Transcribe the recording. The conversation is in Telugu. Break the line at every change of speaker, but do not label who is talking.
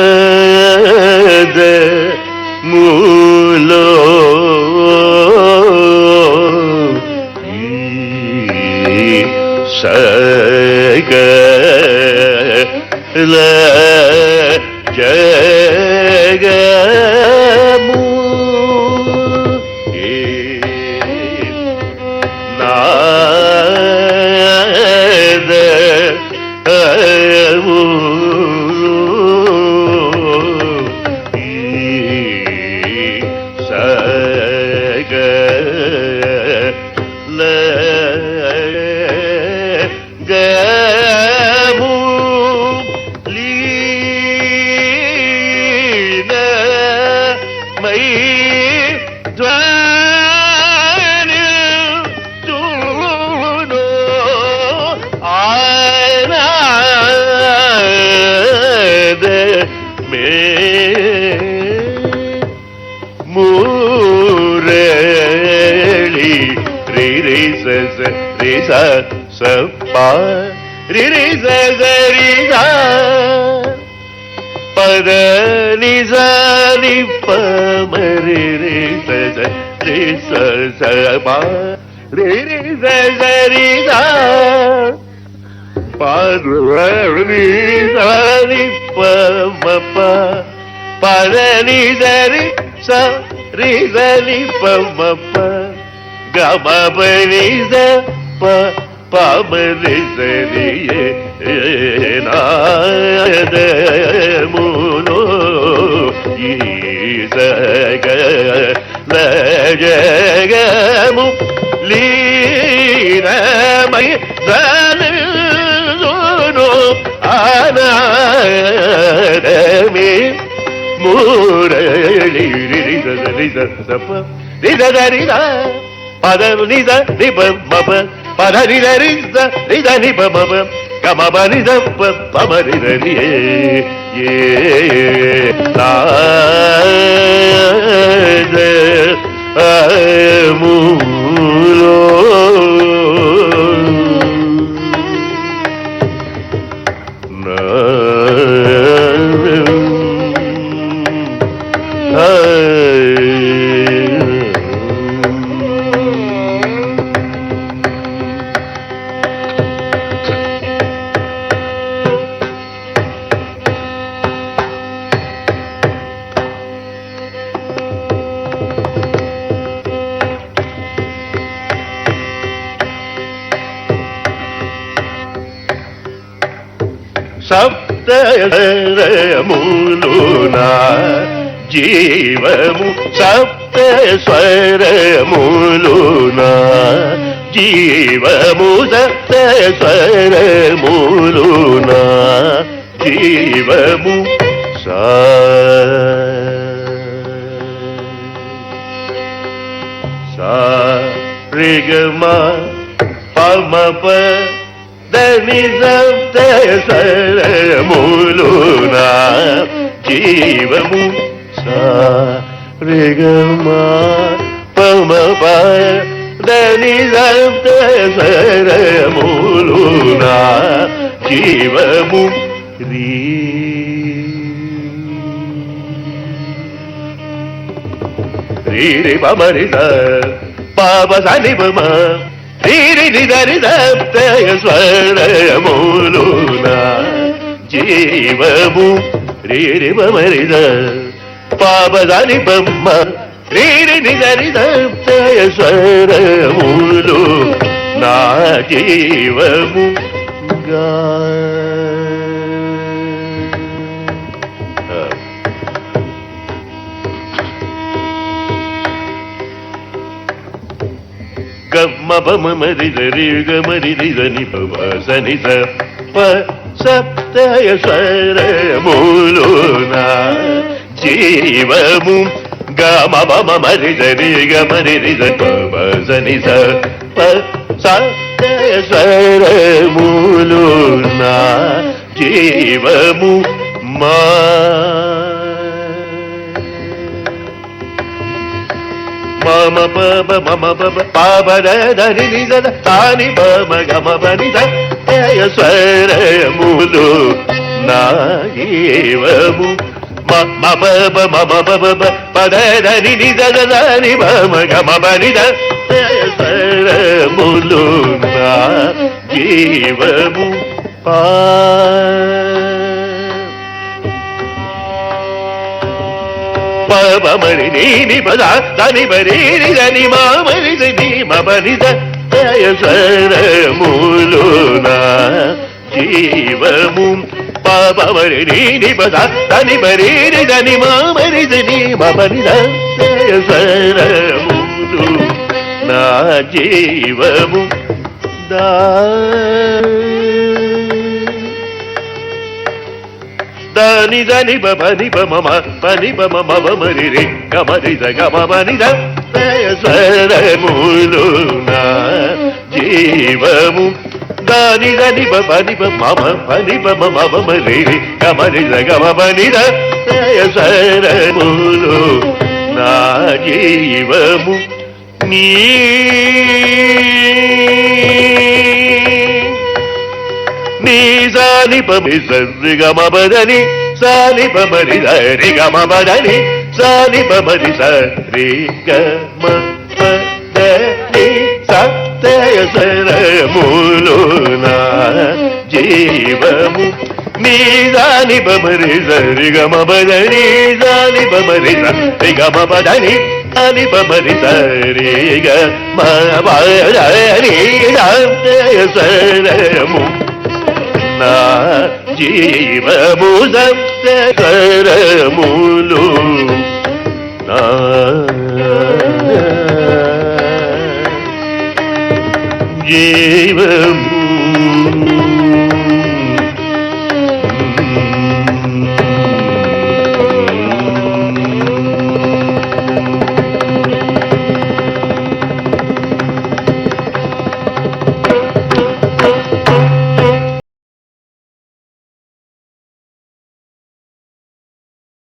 నాద మూలో సగల జగము నాద ಮೂರಳಿ ರಿ ರಿ ಸ ಸ ರಿ ಸ ಸ ಪ ರಿ ರಿ ಸ ಸ ರಿ ಸ ಪದ ನಿ ಸ ನಿ ಪ ಮ ರಿ ರಿ ಸ ಸ ರಿ ಸ ಸ ಪ ರಿ ರಿ ಸ ಸ ರಿ ಸ ಪ ರಿ ಸ ನಿ ಪ ಮ ಪ ಪದ ನಿ ಸ ರಿ ಸ ರಿ ಸ ನಿ ಪ ಮ ಪ ಗ ಮ ಪ ನಿ ಸ ಪ ಪ ಮ ರಿ ಸ ರಿ ನಾದ ಮೂಲೋ ಈ ಸ ಗ ಲ ಜಗ ಮು ಲೀನ ಮೈ ಧನು ಆನಂದ ಮೇ ಮೂರಳಿ ರಿ ಸ ರಿ ಸ ಸ ಪ ರಿ ಸ ರಿ ಸ ಪದ ನಿ ಸ ನಿ ಪ ಮ ಪ ಪದ ನಿ ಸ ರಿ ಸ ರಿ ಸ ನಿ ಪ ಮ ಪ ಗ ಮ ಪ ನಿ ಸ ಪ ಪ ಮ ರಿ ಸ ರಿ ಯೇ ನಾದ ಮೂಲೋ సప్త స్వరములునా జీవము సప్త స్వరములునా జీవము సప్త స్వరములునా జీవము సా సా రి గ మ ప మ ప దని సప్త స్వరములునా జీవము సా రి గ మ ప మ ప దని సప్త స్వరములునా జీవము రీ రీ రి ప మ రి స ప ప స ని ప మ రీ రి రి ద రి సప్త స్వరములునా జీవము రీ రి ప మ రి స ప ప స ని ప మ రీ రి రి ద రి సప్త స్వరములు నా జీవము గా గ మ ప మ మ రి ద రి గ మ రి రి ద ని ప మ స ని స ప సప్త స్వరములునా జీవము గ మ ప మ మ రి ద రి గ మ రి రి ద ప మ స ని స ప సప్త స్వరములునా జీవము మా మమ పబ మమ పబ పాబ ద ని ని ద తాని పమ గమ పని ద స్వరములు నా జీవము పదని నిదని మమనిద స్వరములు నా జీవము పమరి నీ పద దని బరి దని మామని నీ మమనిద స్వరములు నా జీవము పమరి నీ పద దని బరి దని మామని నీ మమనిద స్వరములు నా జీవము దాని దని బని బమ పని బమ మరి రే గమరి గమని స్వరములు నా జీవము దాని దని బని మమ పని బమ మరి రే గమరి గమని స్వరములు నా జీవము నీ సాని పమి సరి గమని సాని పమరి సరి గమని సాని పమరి సరి గమని సత్య స్వరములు నా జీవము నీ సాని పమరి సరి గమని సాని పమరి సరి గమని అని పమరి సరి గమని సత్య స్వరము నా జీవము సరములు నా జీవం